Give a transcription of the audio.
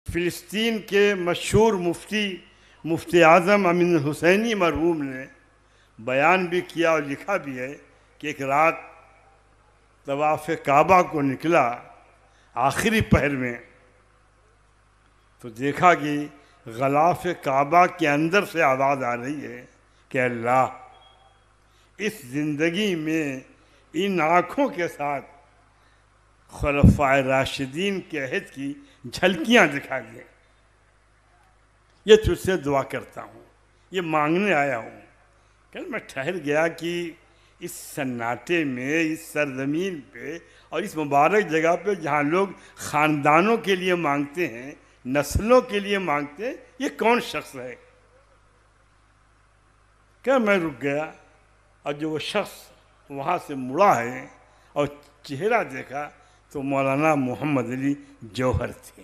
फ़िलिस्तीन के मशहूर मुफ्ती आज़म अमीन हुसैनी मरहूम ने बयान भी किया और लिखा भी है कि एक रात तवाफ़ काबा को निकला आखिरी पहर में, तो देखा कि गलाफ काबा के अंदर से आवाज़ आ रही है कि अल्लाह, इस ज़िंदगी में इन आँखों के साथ खुलफ़ाए राशिदीन के अहद की झलकियाँ दिखा दे। ये तुझसे दुआ करता हूँ, ये मांगने आया हूँ। कल मैं ठहर गया कि इस सन्नाटे में, इस सरजमीन पे और इस मुबारक जगह पे जहाँ लोग ख़ानदानों के लिए मांगते हैं, नस्लों के लिए मांगते हैं, ये कौन शख्स है? क्या मैं रुक गया और जो वो शख्स वहाँ से मुड़ा है और चेहरा देखा तो मौलाना मोहम्मद अली जौहर थे।